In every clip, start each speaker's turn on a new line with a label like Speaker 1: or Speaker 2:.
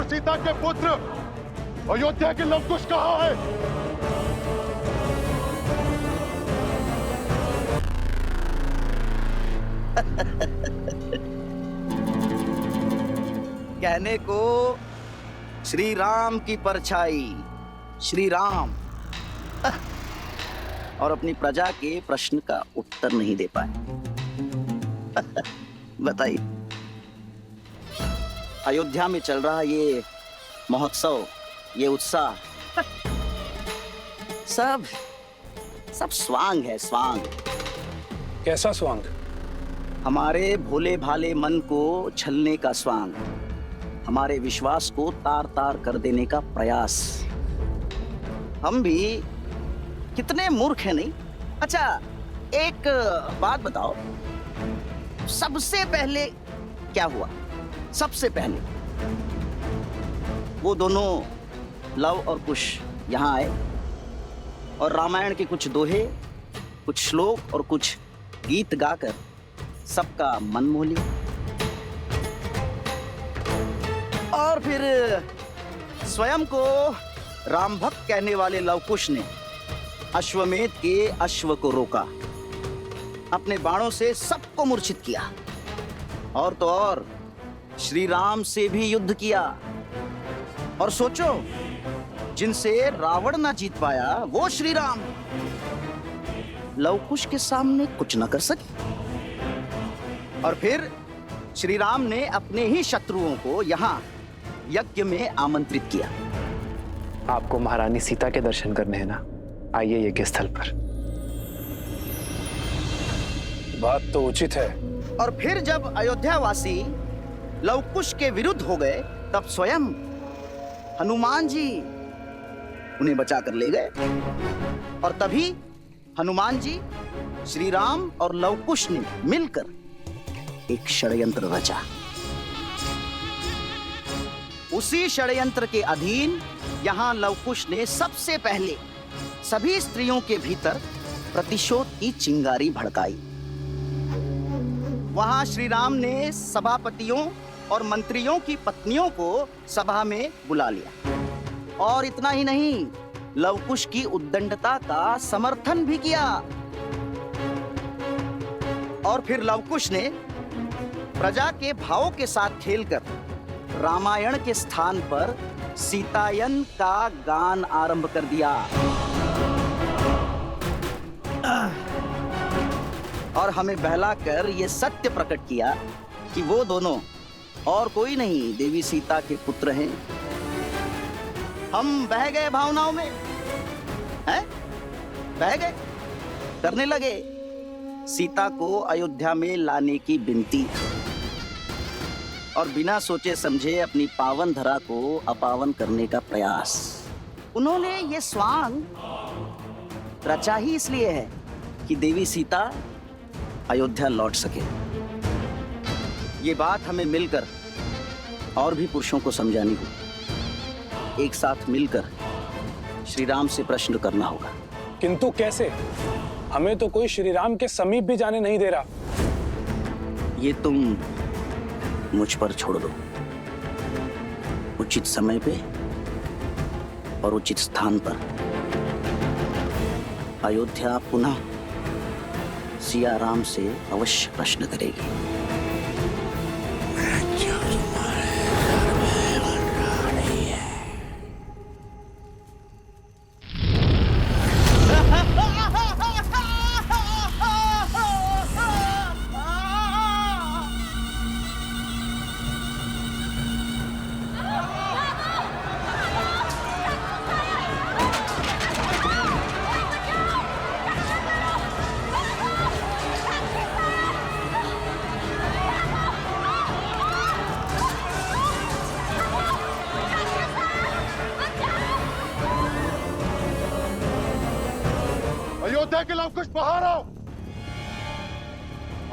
Speaker 1: और सीता के पुत्र अयोध्या के लवकुश कहाँ है?
Speaker 2: कहने को श्री राम की परछाई, श्री राम, और अपनी प्रजा के प्रश्न का उत्तर नहीं दे पाए। बताइए, अयोध्या में चल रहा ये महोत्सव, ये उत्साह, सब स्वांग है, स्वांग।
Speaker 3: कैसा स्वांग?
Speaker 2: हमारे भोले भाले मन को छलने का स्वांग, हमारे विश्वास को तार तार कर देने का प्रयास। हम भी कितने मूर्ख हैं, नहीं? अच्छा, एक बात बताओ, सबसे पहले क्या हुआ? सबसे पहले वो दोनों लव और कुश यहाँ आए और रामायण के कुछ दोहे, कुछ श्लोक और कुछ गीत गाकर सबका मन मोह लिया। और फिर स्वयं को राम भक्त कहने वाले लवकुश ने अश्वमेध के अश्व को रोका, अपने बाणों से सबको मूर्छित किया, और तो और श्री राम से भी युद्ध किया। और सोचो, जिनसे रावण ना जीत पाया वो श्री राम लवकुश के सामने कुछ न कर सके। और फिर श्री राम ने अपने ही शत्रुओं को यहाँ यज्ञ में आमंत्रित किया।
Speaker 3: आपको महारानी सीता के दर्शन करने हैं ना? आइए यज्ञ स्थल पर। बात तो उचित है।
Speaker 2: और फिर जब अयोध्यावासी लवकुश के विरुद्ध हो गए, तब स्वयं हनुमान जी उन्हें बचा कर ले गए। और तभी हनुमान जी, श्री राम और लवकुश ने मिलकर एक षड्यंत्र रचा। उसी षड्यंत्र के अधीन यहां लवकुश ने सबसे पहले सभी स्त्रियों के भीतर प्रतिशोध की चिंगारी भड़काई। वहां श्री राम ने सभापतियों और मंत्रियों की पत्नियों को सभा में बुला लिया। और इतना ही नहीं, लवकुश की उद्दंडता का समर्थन भी किया। और फिर लवकुश ने प्रजा के भावों के साथ खेलकर रामायण के स्थान पर सीतायन का गान आरंभ कर दिया। और हमें बहलाकर यह सत्य प्रकट किया कि वो दोनों और कोई नहीं, देवी सीता के पुत्र हैं। हम बह गए भावनाओं में, हैं? बह गए, करने लगे सीता को अयोध्या में लाने की विनती, और बिना सोचे समझे अपनी पावन धरा को अपावन करने का प्रयास। उन्होंने ये स्वांग रचा ही इसलिए है कि देवी सीता अयोध्या लौट सके। ये बात हमें मिलकर और भी पुरुषों को समझानी होगी। एक साथ मिलकर श्री राम से प्रश्न करना होगा।
Speaker 3: किंतु कैसे? हमें तो कोई श्री राम के समीप भी जाने नहीं दे रहा।
Speaker 2: ये तुम मुझ पर छोड़ दो। उचित समय पे और उचित स्थान पर अयोध्या पुनः सिया राम से अवश्य प्रश्न करेगी।
Speaker 1: अयोध्या के लवकुश बाहर आओ।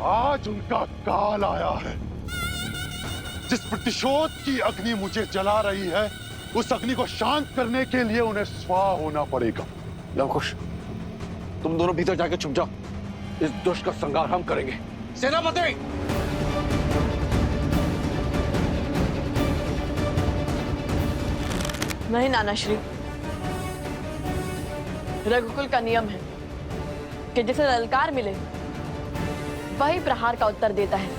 Speaker 1: आज उनका काल आया है। जिस प्रतिशोध की अग्नि मुझे जला रही है, उस अग्नि को शांत करने के लिए उन्हें स्वाह होना पड़ेगा।
Speaker 4: लवकुश, तुम दोनों भीतर जाके छुप जाओ। इस दुष्ट का संहार हम करेंगे। सेनापति!
Speaker 5: नहीं नाना श्री, रघुकुल का नियम है कि जिसे ललकार मिले वही प्रहार का उत्तर देता है,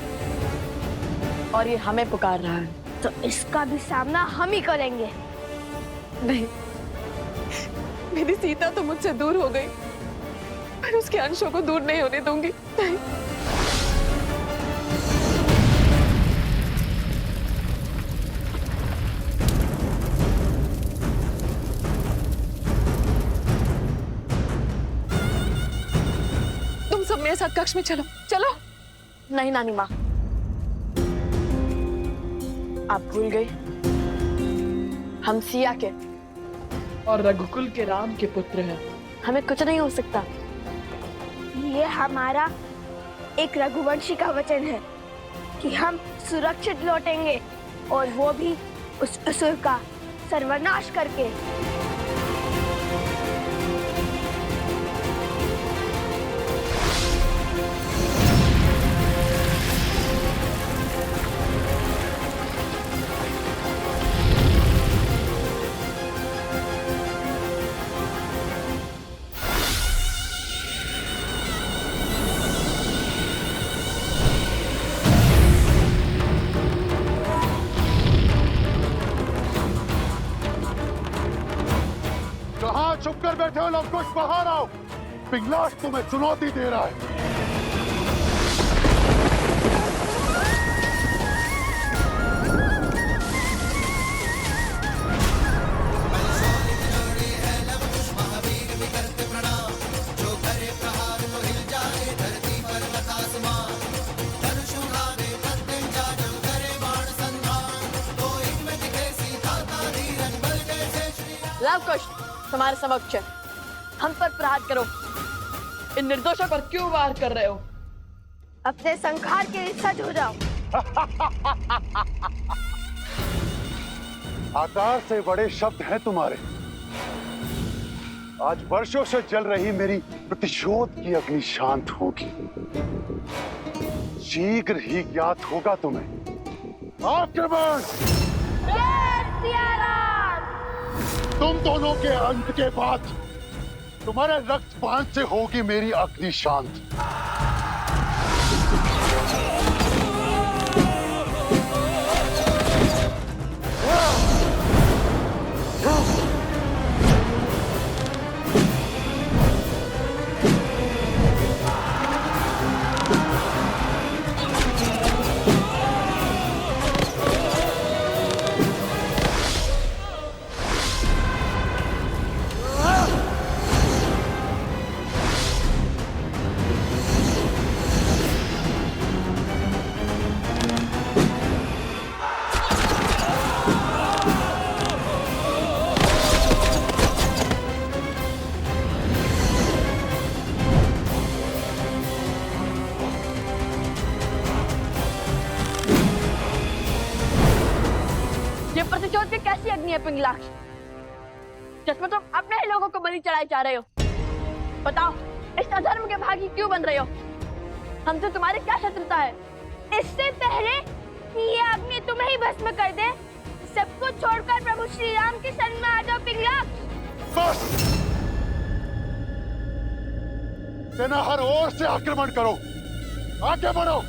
Speaker 5: और ये हमें पुकार रहा है।
Speaker 6: तो इसका भी सामना हम ही करेंगे।
Speaker 5: नहीं, मेरी सीता तो मुझसे दूर हो गई, पर उसके अंशों को दूर नहीं होने दूंगी। नहीं। तुम सब मेरे साथ कक्ष में चलो, चलो। नहीं नानी माँ, आप भूल गई, हम सिया के और रघुकुल के राम के पुत्र हैं। हमें कुछ नहीं हो सकता।
Speaker 6: ये हमारा एक रघुवंशी का वचन है कि हम सुरक्षित लौटेंगे, और वो भी उस असुर का सर्वनाश करके।
Speaker 1: कहाँ छुप कर बैठे हो लोग? कुछ बाहर आओ। पिंगलाश तुम्हें चुनौती दे रहा है।
Speaker 5: लवकुश तुम्हारे समक्ष है, हम पर प्रहार करो। इन निर्दोषों पर क्यों वार कर रहे हो?
Speaker 6: अपने संहार के लिए सज हो जाओ।
Speaker 1: आकार से बड़े शब्द हैं तुम्हारे। आज वर्षों से जल रही मेरी प्रतिशोध की अग्नि शांत होगी। शीघ्र ही ज्ञात होगा तुम्हें। आक्रमण! तुम दोनों के अंत के बाद तुम्हारे रक्तपान से होगी मेरी अग्नि शांत।
Speaker 5: प्रतिशोध की कैसी अग्नि है पिंगलाक्ष, जिसमें तुम अपने ही लोगों को बलि चढ़ाए जा रहे हो? बताओ, इस अधर्म के भागी क्यों बन रहे हो? हमसे तुम्हारी क्या शत्रुता है?
Speaker 6: इससे पहले कि ये अग्नि तुम्हें ही भस्म कर दे, सब कुछ छोड़कर प्रभु श्री राम के शरण में आ जाओ पिंगलाक्ष।
Speaker 1: बस! सेना हर ओर से आक्रमण करो, आगे बढ़ो।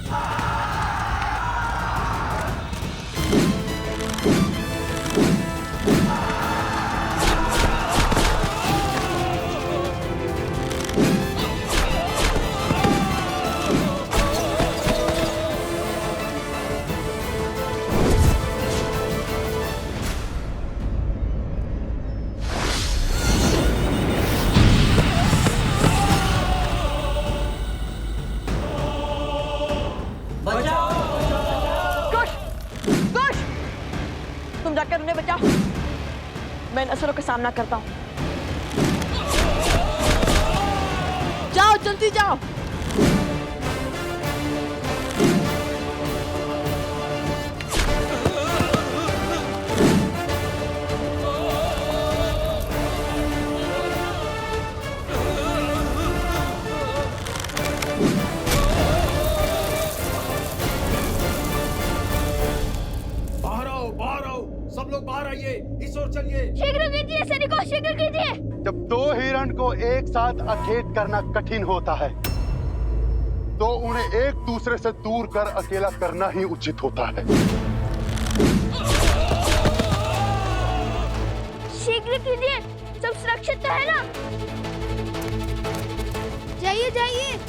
Speaker 5: तुम जाकर उन्हें बचाओ, मैं इन असुरों का सामना करता हूँ। जाओ, जल्दी जाओ।
Speaker 7: बाहर आओ, सब लोग बाहर आइए, इस ओर चलिए।
Speaker 6: शीघ्र कीजिए सैनिकों, शीघ्र कीजिए।
Speaker 1: जब दो हिरण को एक साथ अकेट करना कठिन होता है तो उन्हें एक दूसरे से दूर कर अकेला करना ही उचित होता है।
Speaker 6: शीघ्र कीजिए, सब सुरक्षित तो है ना? जाइए जाइए।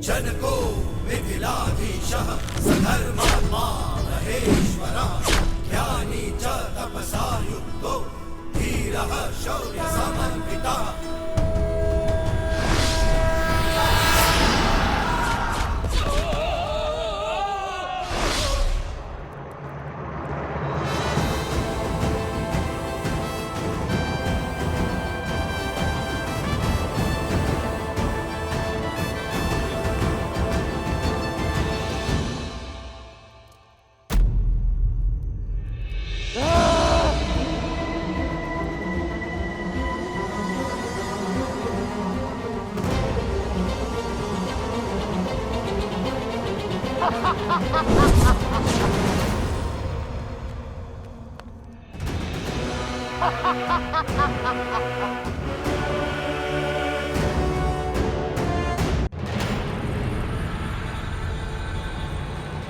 Speaker 7: जनको मिथिलाधीशः सधर्मात्मा महेश्वरः ज्ञानी च तपसा युक्तो धीरः शौर्यसमन्वितः।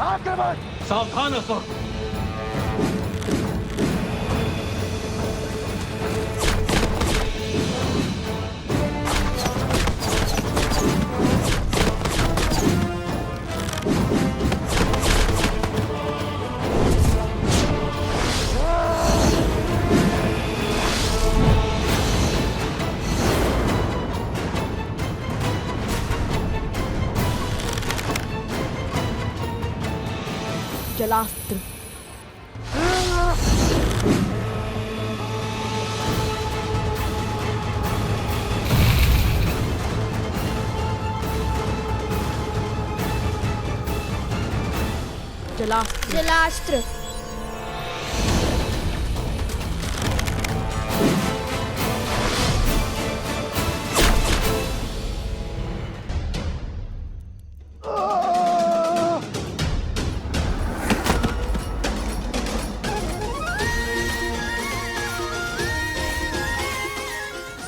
Speaker 1: आक्रमण!
Speaker 4: सावधान असुर!
Speaker 5: जलास्त्र। जलास्त्र।
Speaker 6: जलास्त्र।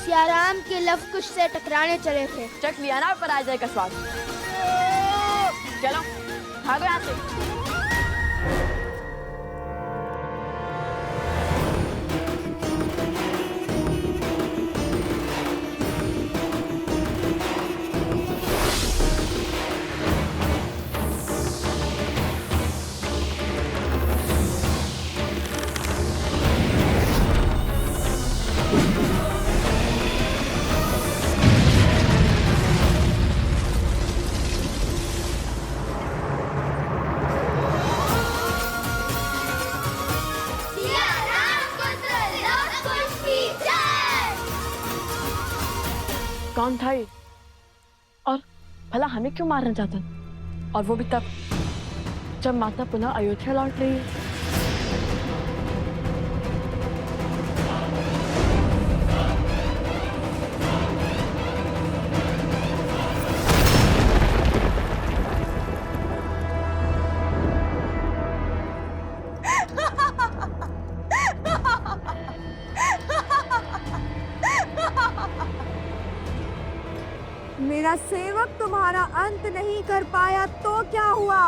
Speaker 6: सियाराम के लव कुश से टकराने चले थे।
Speaker 5: चख लिया ना पराजय का स्वाद। चलो भागो यहाँ से। कौन था ये? और भला हमें क्यों मारना चाहता? और वो भी तब जब माता पुनः अयोध्या लौट रही है।
Speaker 6: मेरा सेवक तुम्हारा अंत नहीं कर पाया तो क्या हुआ?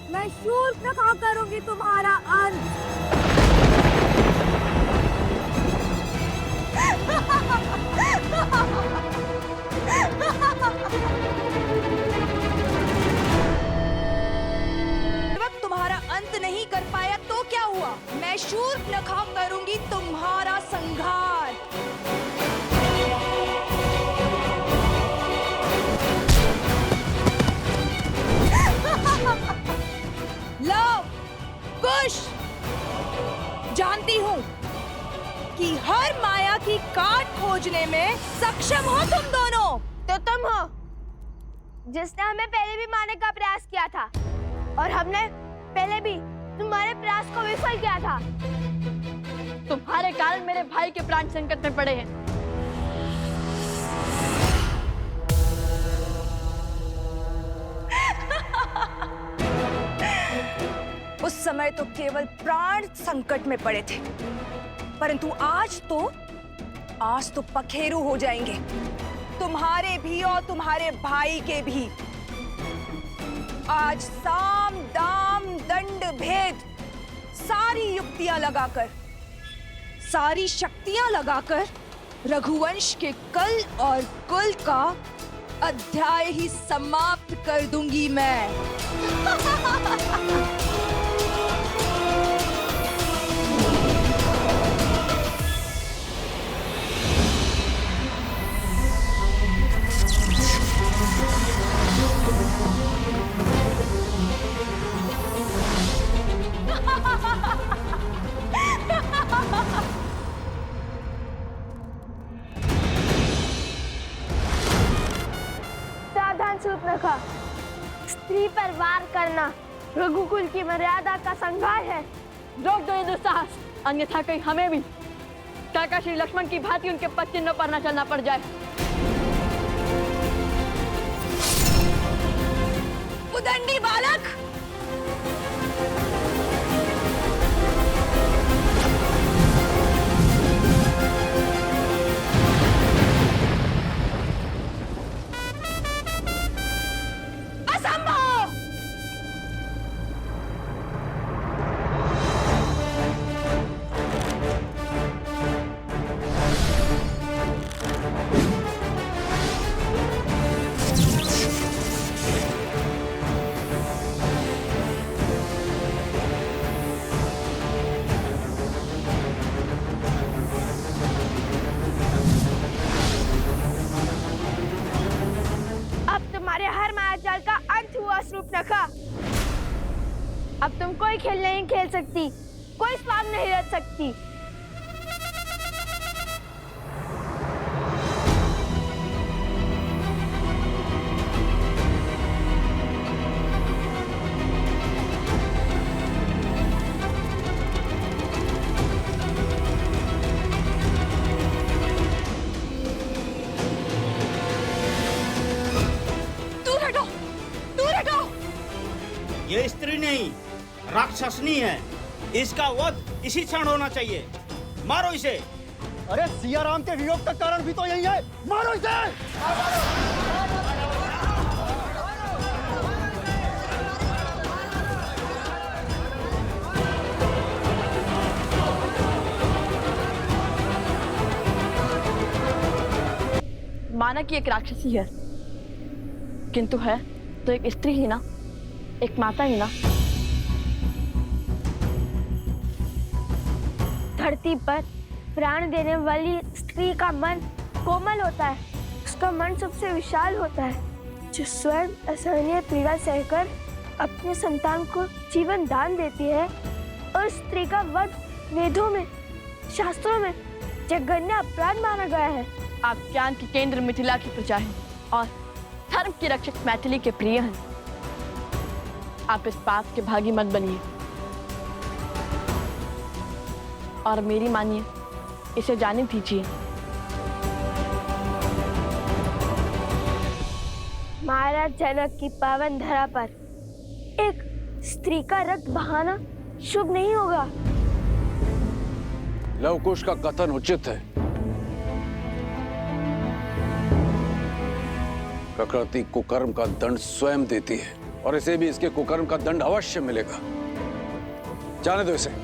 Speaker 6: मैं शूर्पणखा करूंगी तुम्हारा अंत।
Speaker 8: जब तुम्हारा अंत नहीं कर पाया तो क्या हुआ? मैं शूर्पणखा करूंगी तुम्हारा संहार। लो कुश, जानती हूँ कि हर माया की काट खोजने में सक्षम हो तुम दोनों।
Speaker 6: तो तुम हो जिसने हमें पहले भी मारने का प्रयास किया था, और हमने पहले भी तुम्हारे प्रयास को विफल किया था।
Speaker 5: तुम्हारे कारण मेरे भाई के प्राण संकट में पड़े हैं।
Speaker 8: उस समय तो केवल प्राण संकट में पड़े थे, परंतु आज तो पखेरु हो जाएंगे, तुम्हारे भी और तुम्हारे भाई के भी। आज साम दाम दंड भेद सारी युक्तियां लगाकर, सारी शक्तियां लगाकर रघुवंश के कल और कुल का अध्याय ही समाप्त कर दूंगी मैं।
Speaker 6: सावधान शूर्पणखा, स्त्री पर वार करना रघुकुल की मर्यादा का संहार है।
Speaker 5: रोक दो ये दुस्साहस, अन्यथा कहीं हमें भी काका श्री लक्ष्मण की भांति उनके पद चिन्हों पर न चलना पड़ जाए।
Speaker 8: उदंडी बालक, असंभव।
Speaker 6: हर मायाजाल का अंत हुआ शूर्पणखा। अब तुम कोई खेल नहीं खेल सकती, कोई स्वांग नहीं रच सकती।
Speaker 9: ये स्त्री नहीं, राक्षसनी है। इसका वध इसी क्षण होना चाहिए। मारो इसे।
Speaker 4: अरे सिया राम के वियोग का कारण भी तो यही है। मारो इसे।
Speaker 5: माना कि एक राक्षसी है, किंतु है तो एक स्त्री ही ना, एक माता ही ना।
Speaker 6: धरती पर प्राण देने वाली स्त्री का मन कोमल होता है, उसका मन सबसे विशाल होता है, जो स्वयं असहनीय पीड़ा सहकर अपने संतान को जीवन दान देती है। और स्त्री का वध वेदों में, शास्त्रों में जघन्य अपराध माना गया है।
Speaker 5: आप ज्ञान के केंद्र मिथिला की प्रजा हैं और धर्म की रक्षक मैथिली के प्रिय हैं। आप इस पाप के भागी मत बनिए और मेरी मानिए, इसे जाने दीजिए।
Speaker 6: महाराज जनक की पावन धरा पर एक स्त्री का रक्त बहाना शुभ नहीं होगा।
Speaker 4: लवकुश का कथन उचित है। प्रकृति कुकर्म का दंड स्वयं देती है और इसे भी इसके कुकर्म का दंड अवश्य मिलेगा। जाने दो इसे।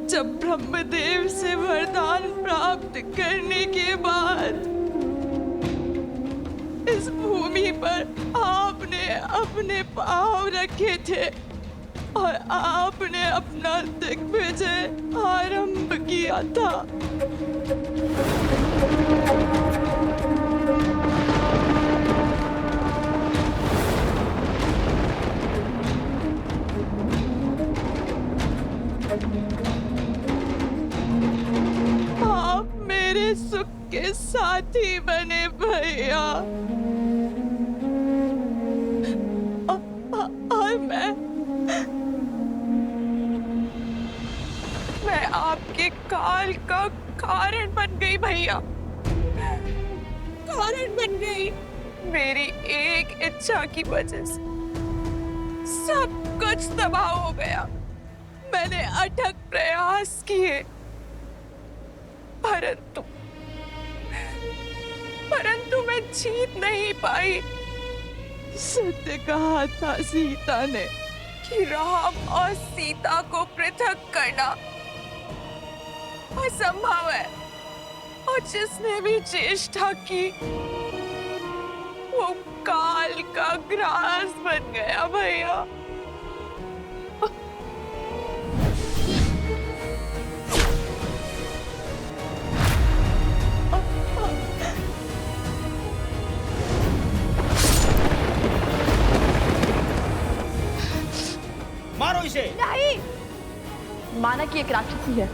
Speaker 8: जब ब्रह्मदेव से वरदान प्राप्त करने के बाद इस भूमि पर आपने अपने पांव रखे थे और आपने अपना दिग्विजय आरंभ किया था। आप मेरे सुख के साथी बने भैया। और मैं आपके काल का कारण बन गई भैया, कारण बन गई। मेरी एक इच्छा की वजह से सब कुछ तबाह हो गया। मैंने अथक प्रयास किए, परंतु मैं जीत नहीं पाई। सत्य कहा था सीता ने कि राम और सीता को पृथक करना असंभव है, और जिसने भी चेष्टा की वो काल का ग्रास बन गया भैया।
Speaker 9: मारो इसे।
Speaker 5: नहीं, माना कि एक राक्षसी है,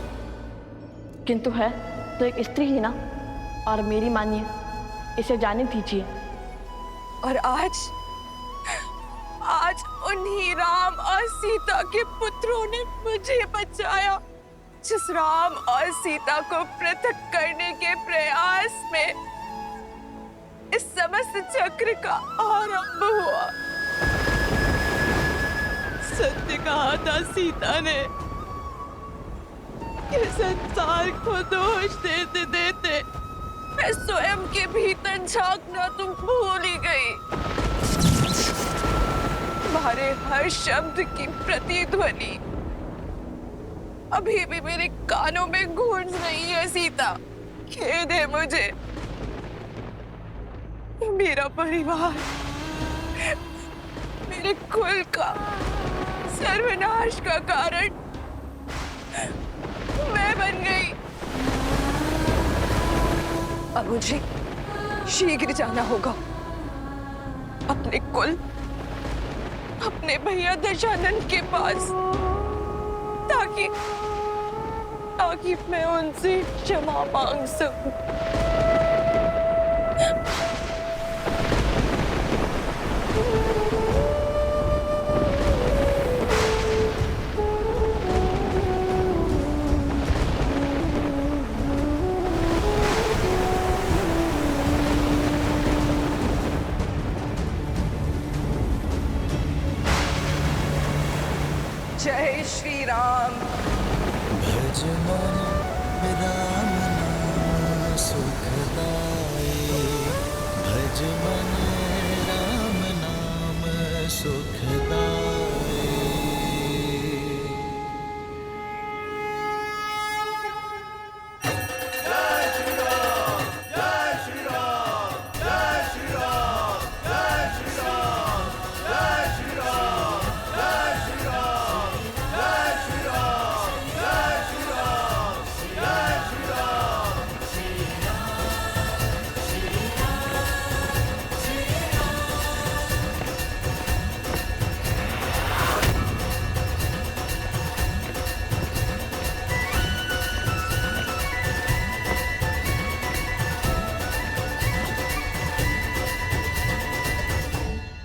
Speaker 5: किंतु है तो एक स्त्री ही ना। और मेरी मानिए, इसे जाने दीजिए।
Speaker 8: और आज उन्हीं राम और सीता के पुत्रों ने मुझे बचाया। जिस राम और सीता को पृथक करने के प्रयास में इस समस्त चक्र का आरंभ हुआ। सत्य कहा था सीता ने कि संसार को दोष देते देते मैं स्वयं के भीतर झांकना तुम भूल ही गई। तुम्हारे हर शब्द की प्रतिध्वनि अभी भी मेरे कानों में गूंज रही है सीता। खेद है मुझे। मेरा परिवार, मेरे कुल का सर्वनाश का कारण मैं बन गई। अब मुझे शीघ्र जाना होगा अपने कुल, अपने भैया दशानंद के पास, ताकि मैं उनसे क्षमा मांग सकूं। जय श्री राम।
Speaker 7: भज मन राम नाम सुखदाई, भज मन राम नाम सुखदाई।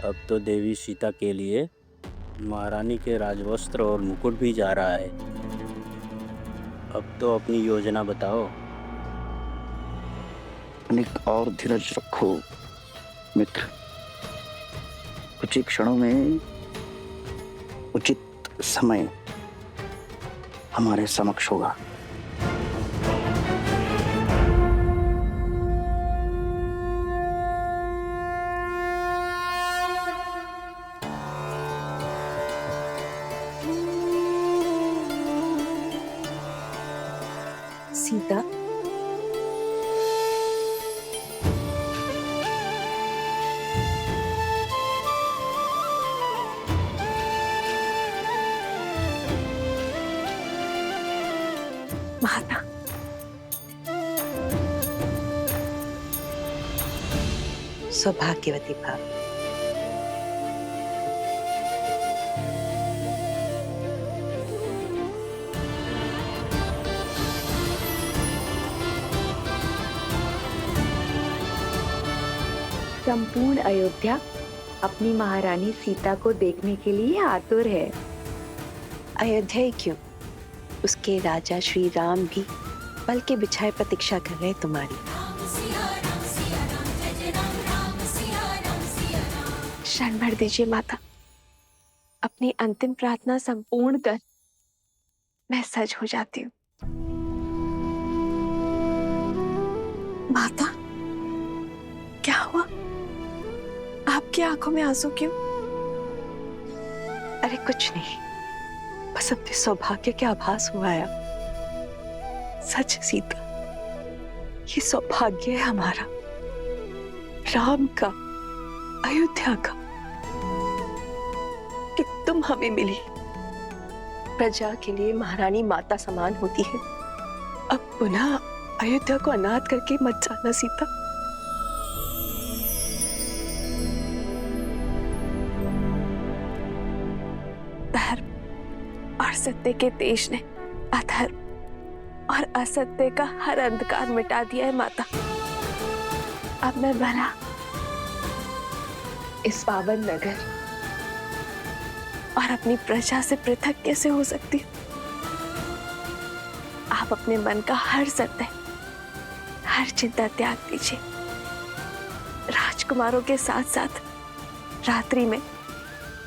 Speaker 9: अब तो देवी सीता के लिए महारानी के राजवस्त्र और मुकुट भी जा रहा है। अब तो अपनी योजना बताओ।
Speaker 2: अनिक और धीरज रखो मित्र, कुछ ही क्षणों में उचित समय हमारे समक्ष होगा।
Speaker 8: सीता, माता,
Speaker 10: सौभाग्यवती भाव।
Speaker 11: संपूर्ण अयोध्या अपनी महारानी सीता को देखने के लिए आतुर है।
Speaker 10: अयोध्या ही क्यों, उसके राजा श्री राम भी पल के बिछाए प्रतीक्षा कर रहे तुम्हारी।
Speaker 6: क्षण भर दीजिए माता, अपनी अंतिम प्रार्थना संपूर्ण कर मैं सज हो जाती हूँ। माता, क्या हुआ? आपकी आंखों में आंसू क्यों?
Speaker 10: अरे कुछ नहीं, बस अपने सौभाग्य के आभास हुआ है। सच सीता, ये सौभाग्य है हमारा, राम का, अयोध्या का, कि तुम हमें मिली। प्रजा के लिए महारानी माता समान होती है। अब पुनः अयोध्या को अनाथ करके मत जाना सीता।
Speaker 6: धर्म और सत्य के तेज ने अधर्म और असत्य का हर अंधकार मिटा दिया है माता। अब मैं भला इस पावन नगर और अपनी प्रजा से पृथक कैसे हो सकती हूँ? आप अपने मन का हर सत्य, हर चिंता त्याग दीजिए। राजकुमारों के साथ साथ रात्रि में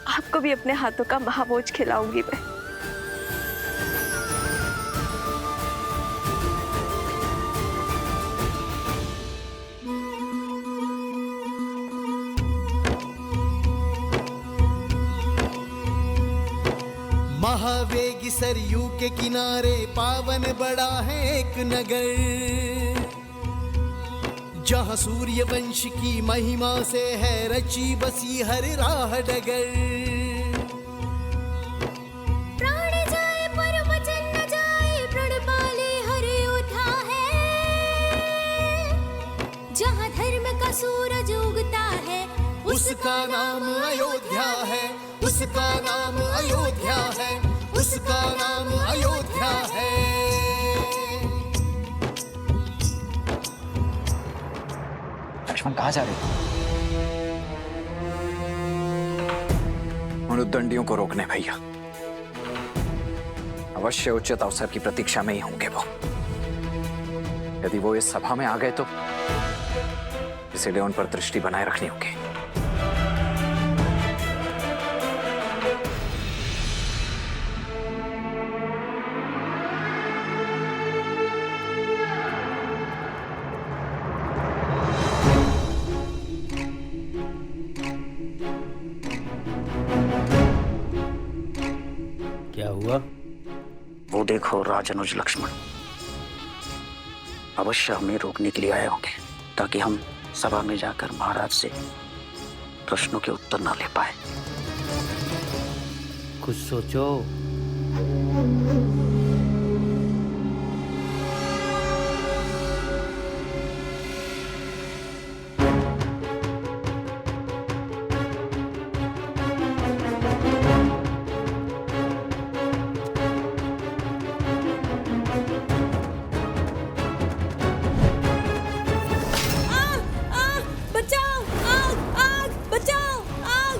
Speaker 6: आपको भी अपने हाथों का महाभोज खिलाऊंगी मैं।
Speaker 7: महावेगी सरयू के किनारे पावन बड़ा है एक नगर, जहाँ सूर्य वंश की महिमा से है रची बसी हर राह डगर।
Speaker 12: प्राण जाए पर वचन न जाए, प्रण पाले हर योद्धा है। जहाँ धर्म का सूरज उगता है,
Speaker 7: उसका नाम अयोध्या है, उसका नाम अयोध्या है, उसका नाम अयोध्या है।
Speaker 3: लक्ष्मण कहाँ जा रहे हो? उन उद्दंडियों को रोकने भैया। अवश्य उचित अवसर की प्रतीक्षा में ही होंगे वो। यदि वो इस सभा में आ गए तो इसलिए उन पर दृष्टि बनाए रखनी होगी।
Speaker 9: क्या हुआ?
Speaker 2: वो देखो राजनुज लक्ष्मण अवश्य हमें रोकने के लिए आए होंगे, ताकि हम सभा में जाकर महाराज से प्रश्नों के उत्तर ना ले पाए।
Speaker 9: कुछ सोचो।
Speaker 8: बचाओ! आग! आग! बचाओ! आग!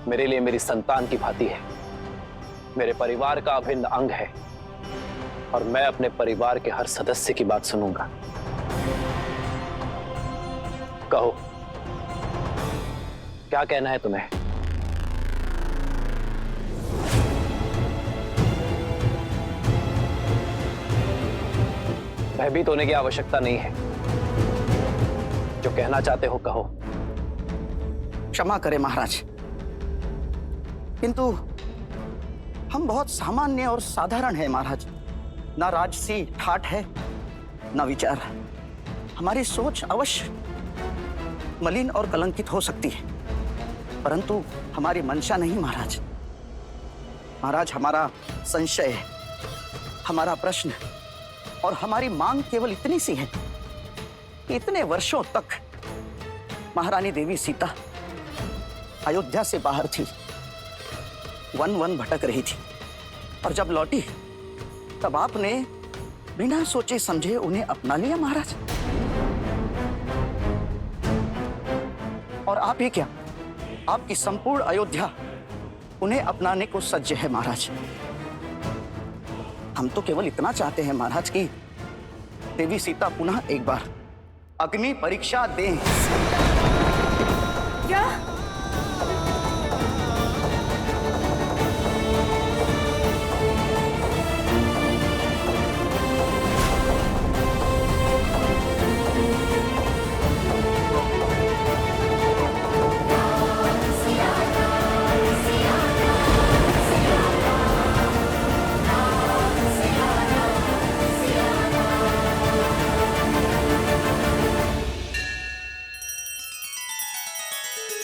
Speaker 13: मेरे लिए मेरी संतान की भांति है, मेरे परिवार का अभिन्न अंग है, और मैं अपने परिवार के हर सदस्य की बात सुनूंगा। कहो, क्या कहना है तुम्हें? भयभीत होने की आवश्यकता नहीं है। जो कहना चाहते हो कहो।
Speaker 2: क्षमा करें महाराज, किंतु हम बहुत सामान्य और साधारण हैं महाराज। ना राजसी ठाठ है, ना विचार। हमारी सोच अवश्य मलिन और कलंकित हो सकती है, परंतु हमारी मंशा नहीं महाराज। महाराज, हमारा संशय है, हमारा प्रश्न और हमारी मांग केवल इतनी सी है कि इतने वर्षों तक महारानी देवी सीता अयोध्या से बाहर थी, वन वन भटक रही थी, और जब लौटी तब आपने बिना सोचे समझे उन्हें अपना लिया महाराज। और आप ही क्या, आपकी संपूर्ण अयोध्या उन्हें अपनाने को सज्ज है महाराज। हम तो केवल इतना चाहते हैं महाराज कि देवी सीता पुनः एक बार अग्नि परीक्षा दें।
Speaker 6: क्या?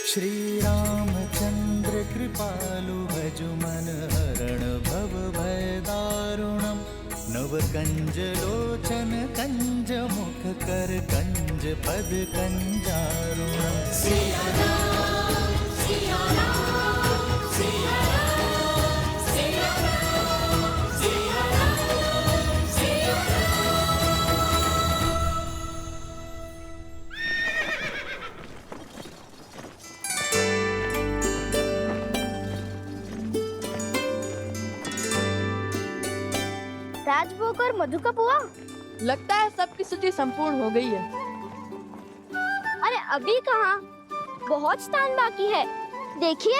Speaker 7: श्री रामचंद्र कृपालु भजु मन हरण भव भय दारुणम नव कंज लोचन कंज मुख कर कंज पद कंजारुणम। सिया राम, सिया राम, सिया राम, सिया राम, सिया राम, सिया राम।
Speaker 6: राजभोग और मधु का पुआ?
Speaker 5: लगता है सबकी सूची संपूर्ण हो गई है।
Speaker 6: अरे अभी कहाँ, बहुत स्थान बाकी है, देखिए।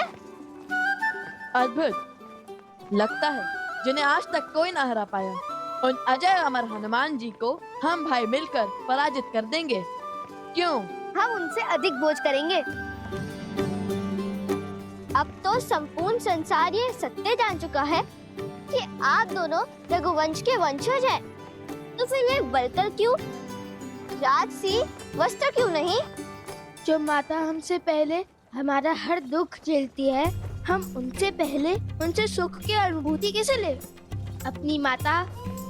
Speaker 5: अद्भुत। लगता है जिन्हें आज तक कोई ना हरा पाया, उन अजय अमर हनुमान जी को हम भाई मिलकर पराजित कर देंगे। क्यों?
Speaker 6: हम उनसे अधिक बोझ करेंगे। अब तो संपूर्ण संसार ये सत्य जान चुका है कि आप दोनों रघुवंश के वंशज हैं। तो फिर ये बलकर क्यों, राजसी वस्त्र क्यों नहीं? जो माता हमसे पहले हमारा हर दुख झेलती है, हम उनसे पहले उनसे सुख की अनुभूति कैसे ले? अपनी माता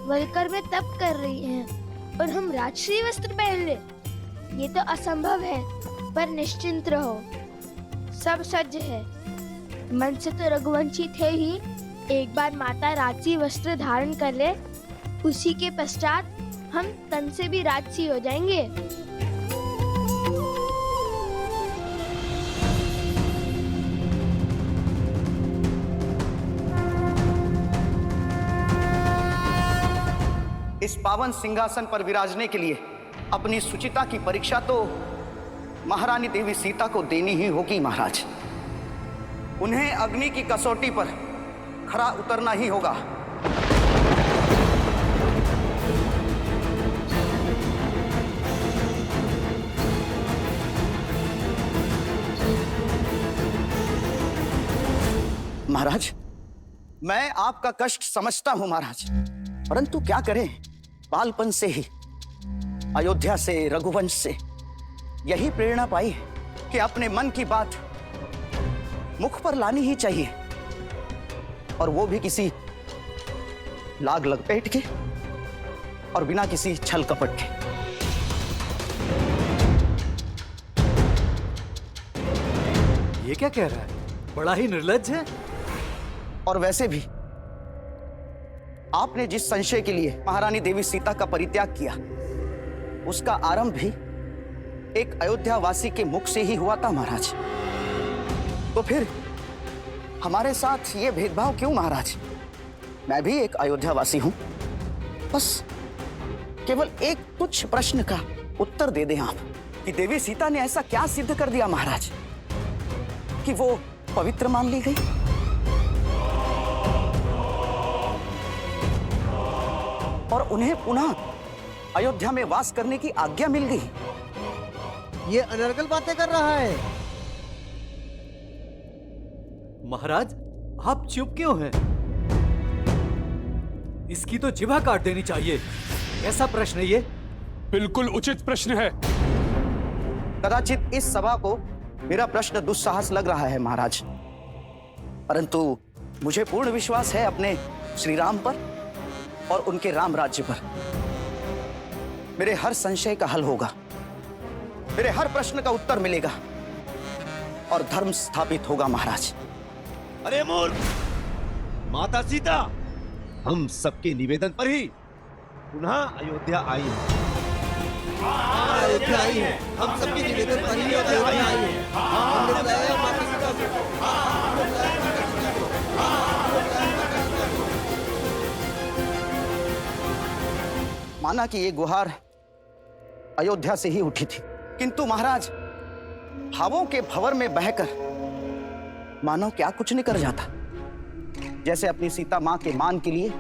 Speaker 6: वलकर में तप कर रही हैं और हम राजसी वस्त्र पहन ले? ये तो असंभव है। पर निश्चिंत रहो, सब सज्ज है। मन से तो रघुवंशी थे ही, एक बार माता राजसी वस्त्र धारण कर ले, उसी के पश्चात हम तन से भी राजसी हो जाएंगे।
Speaker 2: इस पावन सिंहासन पर विराजने के लिए अपनी सुचिता की परीक्षा तो महारानी देवी सीता को देनी ही होगी महाराज। उन्हें अग्नि की कसौटी पर खरा उतरना ही होगा। महाराज, मैं आपका कष्ट समझता हूं महाराज, परंतु क्या करें, बालपन से ही अयोध्या से, रघुवंश से यही प्रेरणा पाई कि अपने मन की बात मुख पर लानी ही चाहिए, और वो भी किसी लाग लपेट के और बिना किसी छल कपट के।
Speaker 14: ये क्या कह रहा है? बड़ा ही निर्लज्ज है।
Speaker 2: और वैसे भी आपने जिस संशय के लिए महारानी देवी सीता का परित्याग किया, उसका आरंभ भी एक अयोध्या वासी के मुख से ही हुआ था महाराज। तो फिर हमारे साथ ये भेदभाव क्यों महाराज? मैं भी एक अयोध्यावासी हूं। बस केवल एक तुच्छ प्रश्न का उत्तर दे दें आप कि देवी सीता ने ऐसा क्या सिद्ध कर दिया महाराज कि वो पवित्र मान ली गई? और उन्हें पुनः अयोध्या में वास करने की आज्ञा मिल गई।
Speaker 15: ये अनर्गल बातें कर रहा है।
Speaker 16: महाराज, आप चुप क्यों हैं? इसकी तो जिभा काट देनी चाहिए। ऐसा प्रश्न ये
Speaker 17: बिल्कुल उचित प्रश्न है।
Speaker 2: कदाचित इस सभा को मेरा प्रश्न दुस्साहस लग रहा है महाराज, परंतु मुझे पूर्ण विश्वास है अपने श्री राम पर और उनके राम राज्य पर। मेरे हर संशय का हल होगा, मेरे हर प्रश्न का उत्तर मिलेगा और धर्म स्थापित होगा महाराज।
Speaker 15: अरे मूर्ख! माता सीता हम सबके निवेदन पर ही पुनः अयोध्या आई है। अयोध्या आई है। हम सबके निवेदन पर ही अयोध्या आई है। हमने बताया माता सीता को।
Speaker 2: माना कि ये गुहार अयोध्या से ही उठी थी, किंतु महाराज भावों के भंवर में बहकर मानो क्या कुछ नहीं कर जाता। जैसे अपनी सीता मां के मान के लिए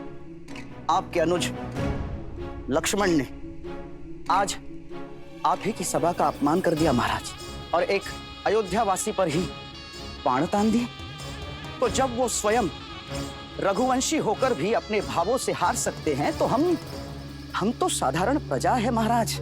Speaker 2: आपके अनुज लक्ष्मण ने आज आप ही की सभा का अपमान कर दिया महाराज, और एक अयोध्यावासी पर ही बाण तान दिए। तो जब वो स्वयं रघुवंशी होकर भी अपने भावों से हार सकते हैं, तो हम तो साधारण प्रजा है महाराज।